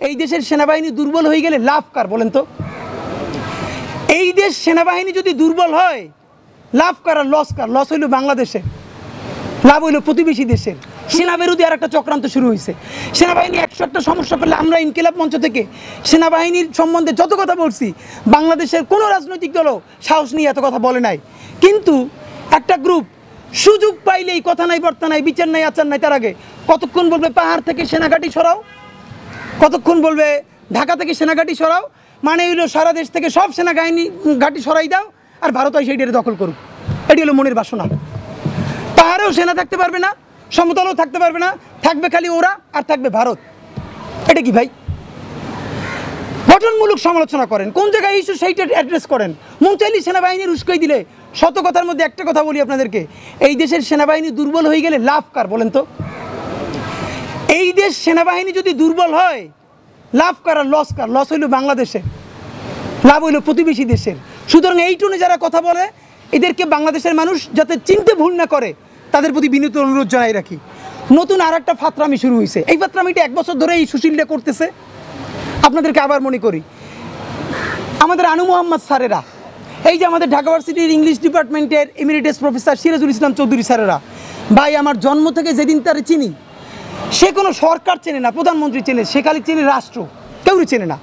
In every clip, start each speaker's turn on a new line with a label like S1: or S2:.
S1: এই দেশের সেনাবাহিনী দুর্বল হয়ে গেলে লাভ কার বলেন তো? এই দেশ সেনাবাহিনী যদি দুর্বল হয় লাভ কার আর লস কার? লস হইল বাংলাদেশের, লাভ হইল প্রতিবেশী দেশের। সেনা বিরোধী আর একটা চক্রান্ত শুরু হয়েছে। সেনাবাহিনী 101টা সমস্যা পেলে আমরা ইনকিলাব মঞ্চ থেকে সেনাবাহিনীর সম্বন্ধে যত কথা বলছি, বাংলাদেশের কোনো রাজনৈতিক দলও সাহস নিয়ে এত কথা বলে নাই। কিন্তু একটা গ্রুপ সুযোগ পাইলেই কথা নাই, বার্তা নাই, বিচার নাই, আচার নাই, তার আগে কতক্ষণ বলবে পাহাড় থেকে সেনাঘাঁটি সরাও, কতক্ষণ বলবে ঢাকা থেকে সেনাঘাঁটি সরাও, মানে হইলো সারা দেশ থেকে সব সেনাবাহিনী ঘাঁটি সরাই দাও আর ভারত হয় সেইটারে দখল করুক। এটি হলো মনের বাসনা। পাহাড়েও সেনা থাকতে পারবে না, সমতলও থাকতে পারবে না, থাকবে খালি ওরা আর থাকবে ভারত। এটা কি ভাই? গঠনমূলক সমালোচনা করেন, কোন জায়গায় ইস্যু সেইটা অ্যাড্রেস করেন। মন চাইলে সেনাবাহিনীর উস্কাই দিলে, শত কথার মধ্যে একটা কথা বলি আপনাদেরকে, এই দেশের সেনাবাহিনী দুর্বল হয়ে গেলে লাভ কার বলেন তো? এই দেশ সেনাবাহিনী যদি দুর্বল হয় লাভ কার আর লস কার? লস হইল বাংলাদেশের, লাভ হইল প্রতিবেশী দেশের। সুতরাং এই টোনে যারা কথা বলে এদেরকে বাংলাদেশের মানুষ যাতে চিনতে ভুল না করে তাদের প্রতি বিনীত অনুরোধ জানাই রাখি। নতুন আর একটা ফাতরামি শুরু হয়েছে। এই ফাতরামিটা 1 বছর ধরে এই সুশীলরা করতেছে। আপনাদেরকে আবার মনে করি, আমাদের আনু মোহাম্মদ স্যারেরা, এই যে আমাদের ঢাকা ইউনিভার্সিটির ইংলিশ ডিপার্টমেন্টের এমিরিটাস প্রফেসর সিরাজুল ইসলাম চৌধুরী স্যারেরা, ভাই আমার জন্ম থেকে যেদিন তারে চিনি, সে কোনো সরকার চেনে না, প্রধানমন্ত্রী চেনে, সে খালি চেনে রাষ্ট্র, কেউই চেনে না।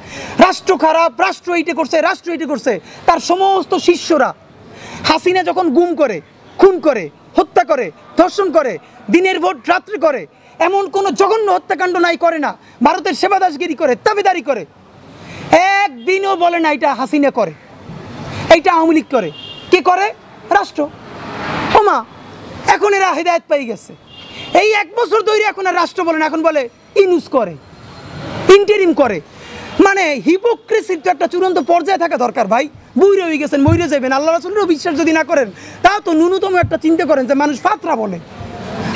S1: রাষ্ট্র খারাপ, রাষ্ট্র এইটা করছে, রাষ্ট্র এইটা করছে। তার সমস্ত শিষ্যরা হাসিনা যখন গুম করে, খুন করে, হত্যা করে, ধর্ষণ করে, দিনের ভোট রাত্রি করে, এমন কোনো জঘন্য হত্যাকাণ্ড নাই করে না, ভারতের সেবাদাসগিরি করে, তাবেদারি করে, একদিনও বলে না এটা হাসিনা করে, এইটা আওয়ামী লীগ করে। কে করে? রাষ্ট্র। ওমা, এখন এরা হেদায়েত পাই গেছে। এই 1 বছর ধরে এখন আর রাষ্ট্র বলে না, এখন বলে ইনুস করে, ইন্টারিম করে। মানে হিপোক্রেসির তো একটা চূড়ান্ত পর্যায়ে থাকা দরকার ভাই। বুইরে হয়ে গেছেন, মইরে যাবেন, আল্লাহ রাসূলেরও বিশ্বাস যদি না করেন তাও তো ন্যূনতম একটা চিন্তা করেন যে মানুষ ফাতরা বলে।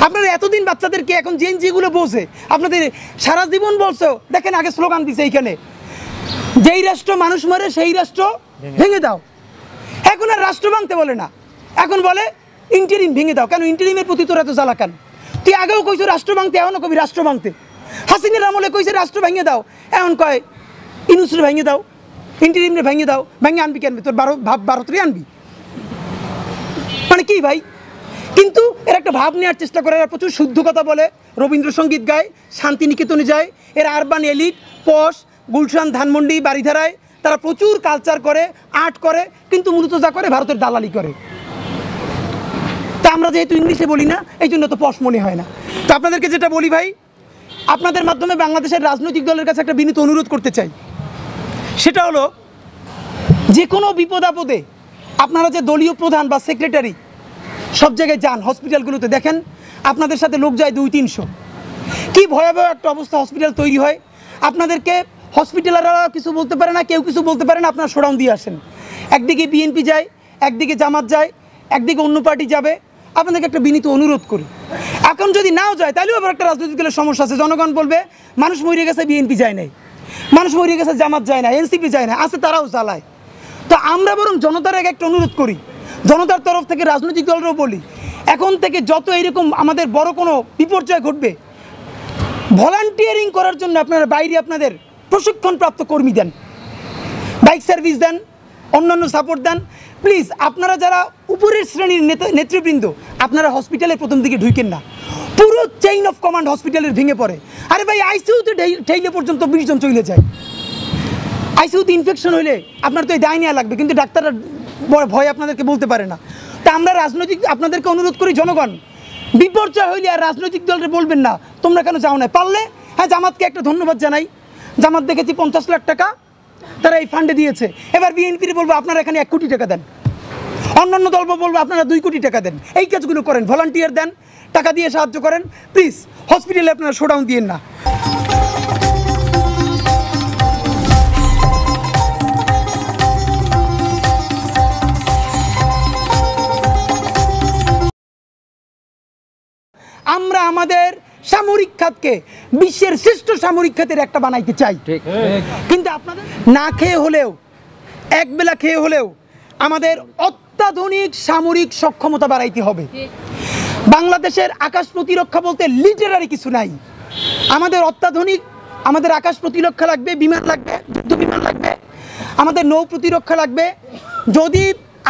S1: আপনারা এতদিন বাচ্চাদেরকে এখন যেগুলো বোঝে, আপনাদের সারা জীবন বলছো। দেখেন আগে স্লোগান দিছে এইখানে, যেই রাষ্ট্র মানুষ মারে সেই রাষ্ট্র ভেঙে দাও। এখন আর রাষ্ট্র ভাঙতে বলে না, এখন বলে ইন্টারিম ভেঙে দাও। কেন ইন্টারিমের প্রতি তোরা তো জ্বালা কেন? তুই আগেও কইছো রাষ্ট্র ভাঙতে, এখনও কবি রাষ্ট্র ভাঙতে। হাসিনের আমলে কইছে রাষ্ট্র ভেঙে দাও, এখন কয় ইনুসরে ভেঙে দাও, ইন্টারিমরে ভেঙে দাও। ভেঙে আনবি কেন? তোর ভারতরে আনবি, মানে কি ভাই? কিন্তু এর একটা ভাব নেওয়ার চেষ্টা করে, এরা প্রচুর শুদ্ধ কথা বলে, রবীন্দ্রসঙ্গীত গায়, শান্তিনিকেতনে যায়, এরা আরবান এলিট, পশ, গুলশান, ধানমন্ডি, বারিধারায় তারা প্রচুর কালচার করে, আর্ট করে, কিন্তু মূলত যা করে ভারতের দালালি করে। তা আমরা যেহেতু ইংলিশে বলি না, এই জন্য তো পশ মনে হয় না। তো আপনাদেরকে যেটা বলি ভাই, আপনাদের মাধ্যমে বাংলাদেশের রাজনৈতিক দলের কাছে একটা বিনীত অনুরোধ করতে চাই। সেটা হলো, যে কোনো বিপদ আপদে আপনারা যে দলীয় প্রধান বা সেক্রেটারি সব জায়গায় যান, হসপিটালগুলোতে দেখেন আপনাদের সাথে লোক যায় 200-300। কি ভয়াবহ একটা অবস্থা হসপিটাল তৈরি হয়। আপনাদেরকে হসপিটালাররা কিছু বলতে পারে না, কেউ কিছু বলতে পারে না, আপনারা শোডাউন দিয়ে আসেন। একদিকে বিএনপি যায়, একদিকে জামাত যায়, একদিকে অন্য পার্টি যাবে। আপনাদেরকে একটা বিনীত অনুরোধ করি, এখন যদি নাও যায় তাহলেও আবার একটা রাজনৈতিক দলের সমস্যা আছে। জনগণ বলবে মানুষ মরে গেছে, বিএনপি যায় নাই, মানুষ মরে গেছে, জামাত যায় না, এনসিপি যায় না, আছে তারাও জ্বালায়। তো আমরা বরং জনতার একটা অনুরোধ করি, জনতার তরফ থেকে রাজনৈতিক দলরাও বলি, এখন থেকে যত এরকম আমাদের বড় কোনো বিপর্যয় ঘটবে, ভলান্টিয়ারিং করার জন্য আপনারা বাইরে আপনাদের প্রশিক্ষণপ্রাপ্ত কর্মী দেন, বাইক সার্ভিস দেন, অন্যান্য সাপোর্ট দেন। প্লিজ আপনারা যারা উপরের শ্রেণীর নেতৃবৃন্দ, আপনারা হসপিটালে প্রথম দিকে ঢুকেন না, পুরো চেইন অফ কমান্ড হসপিটালের ভেঙে পড়ে। আরে ভাই, আইসিইউতে ঠেইলে পর্যন্ত 20 জন চলে যায়। আইসিইউতে ইনফেকশন হইলে আপনার তো এই দায় নেওয়া লাগবে, কিন্তু ডাক্তাররা ভয় আপনাদেরকে বলতে পারে না। তা আমরা রাজনৈতিক আপনাদেরকে অনুরোধ করি, জনগণ বিপর্যয় হইলে আর রাজনৈতিক দলরে বলবেন না তোমরা কেন যাও না। পারলে হ্যাঁ, জামাতকে একটা ধন্যবাদ জানাই, জামাত দেখেছি 50 লাখ টাকা তারা এই ফান্ডে দিয়েছে। এবার বিএনপির বলবো আপনারা এখানে 1 কোটি টাকা দেন, অন্যান্য দল বলবো আপনারা 2 কোটি টাকা দেন। এই কাজগুলো করেন, ভলান্টিয়ার দেন, টাকা দিয়ে সাহায্য করেন। প্লিজ হসপিটালে আপনারা শোডাউন দিয়েন না। আমরা আমাদের সামরিক খাতকে বিশ্বের শ্রেষ্ঠ সামরিক খাতের একটা বানাইতে চাই, কিন্তু আপনাদের না খেয়ে হলেও, একবেলা খেয়ে হলেও আমাদের অত্যাধুনিক সামরিক সক্ষমতা বাড়াইতে হবে। বাংলাদেশের আকাশ প্রতিরক্ষা বলতে লিটারারি কিছু নাই, আমাদের অত্যাধুনিক আমাদের আকাশ প্রতিরক্ষা লাগবে, বিমান লাগবে, যুদ্ধ বিমান লাগবে, আমাদের নৌ প্রতিরক্ষা লাগবে। যদি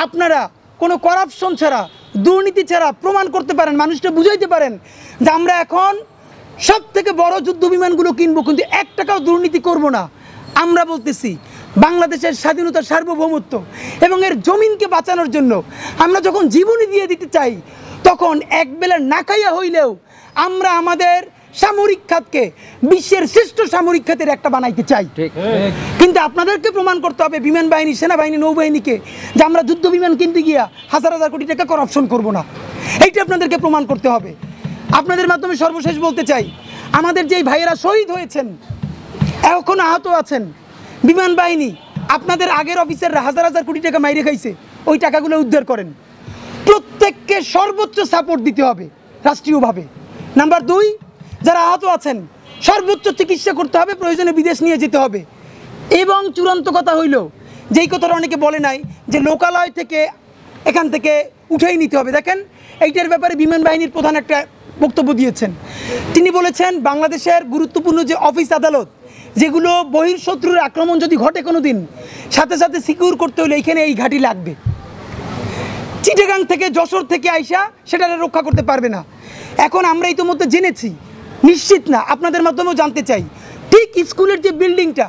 S1: আপনারা কোনো করাপশন ছাড়া, দুর্নীতি ছাড়া প্রমাণ করতে পারেন, মানুষকে বুঝাইতে পারেন যে আমরা এখন সব থেকে বড় যুদ্ধ বিমানগুলো কিনবো, কিন্তু 1 টাকাও দুর্নীতি করব না, আমরা বলতেছি বাংলাদেশের স্বাধীনতা, সার্বভৌমত্ব এবং এর জমিনকে বাঁচানোর জন্য আমরা যখন জীবনই দিয়ে দিতে চাই, তখন একবেলা না খাইয়া হইলেও আমরা আমাদের সামরিক খাতকে বিশ্বের শ্রেষ্ঠ সামরিক খাতের একটা বানাইতে চাই। কিন্তু আপনাদেরকে প্রমাণ করতে হবে, বিমান বাহিনী, সেনাবাহিনী, নৌবাহিনীকে, যে আমরা যুদ্ধ বিমান কিনতে গিয়া হাজার হাজার কোটি টাকা করাপশন করব না। এইটা আপনাদেরকে প্রমাণ করতে হবে। আপনাদের মাধ্যমে সর্বশেষ বলতে চাই, আমাদের যেই ভাইয়েরা শহীদ হয়েছেন, এখনো আহত আছেন, বিমান বাহিনী আপনাদের আগের অফিসাররা হাজার হাজার কোটি টাকা মাইরে খাইছে, ওই টাকাগুলো উদ্ধার করেন। প্রত্যেককে সর্বোচ্চ সাপোর্ট দিতে হবে রাষ্ট্রীয়ভাবে। নাম্বার 2, যারা আহত আছেন সর্বোচ্চ চিকিৎসা করতে হবে, প্রয়োজনে বিদেশ নিয়ে যেতে হবে। এবং চূড়ান্ত কথা হইল, যেই কথাটা অনেকে বলে নাই, যে লোকালয় থেকে এখান থেকে উঠেই নিতে হবে। দেখেন, এইটার ব্যাপারে বিমান বাহিনীর প্রধান একটা বক্তব্য দিয়েছেন। তিনি বলেছেন, বাংলাদেশের গুরুত্বপূর্ণ যে অফিস আদালত, যেগুলো বহির্শত্রুর আক্রমণ যদি ঘটে কোনো দিন, সাথে সাথে সিকিউর করতে হলে এইখানে এই ঘাঁটি লাগবে। চিটাগাং থেকে, যশোর থেকে আইসা সেটা রক্ষা করতে পারবে না। এখন আমরা ইতিমধ্যে জেনেছি, নিশ্চিত না, আপনাদের মাধ্যমেও জানতে চাই, ঠিক স্কুলের যে বিল্ডিংটা,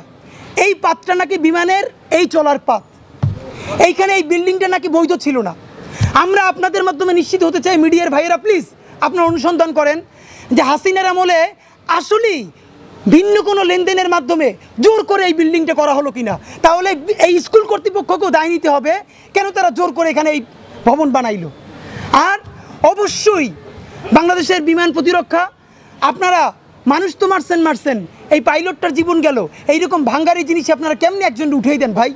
S1: এই পাতটা নাকি বিমানের এই চলার পাত, এইখানে এই বিল্ডিংটা নাকি বৈধ ছিল না। আমরা আপনাদের মাধ্যমে নিশ্চিত হতে চাই, মিডিয়ার ভাইয়েরা প্লিজ আপনারা অনুসন্ধান করেন যে হাসিনার আমলে আসলেই ভিন্ন কোনো লেনদেনের মাধ্যমে জোর করে এই বিল্ডিংটা করা হলো কিনা। তাহলে এই স্কুল কর্তৃপক্ষকেও দায় নিতে হবে, কেন তারা জোর করে এখানে এই ভবন বানাইলো। আর অবশ্যই বাংলাদেশের বিমান প্রতিরক্ষা, আপনারা মানুষ তো মারছেন, এই পাইলটটার জীবন গেল, এইরকম ভাঙ্গারি জিনিস আপনারা কেমনি একজন উঠেই দেন ভাই?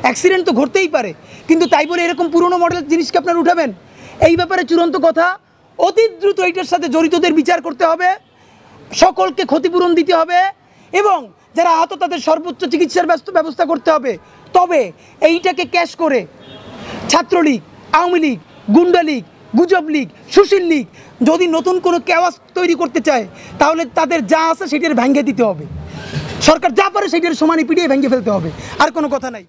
S1: অ্যাক্সিডেন্ট তো ঘটতেই পারে, কিন্তু তাই বলে এরকম পুরনো মডেলের জিনিসকে আপনারা উঠাবেন? এই ব্যাপারে চূড়ান্ত কথা, অতি দ্রুত এইটার সাথে জড়িতদের বিচার করতে হবে, সকলকে ক্ষতিপূরণ দিতে হবে, এবং যারা আহত তাদের সর্বোচ্চ চিকিৎসার ব্যবস্থা করতে হবে। তবে এইটাকে ক্যাশ করে ছাত্রলীগ, আওয়ামী লীগ, গুন্ডা লীগ, গুজব লীগ, সুশীল লীগ যদি নতুন কোনো কেওয়াস তৈরি করতে চায়, তাহলে তাদের যা আছে সেটার ভেঙে দিতে হবে। সরকার যা পারে সেটার সমানে পিটিয়ে ভেঙে ফেলতে হবে, আর কোনো কথা নাই।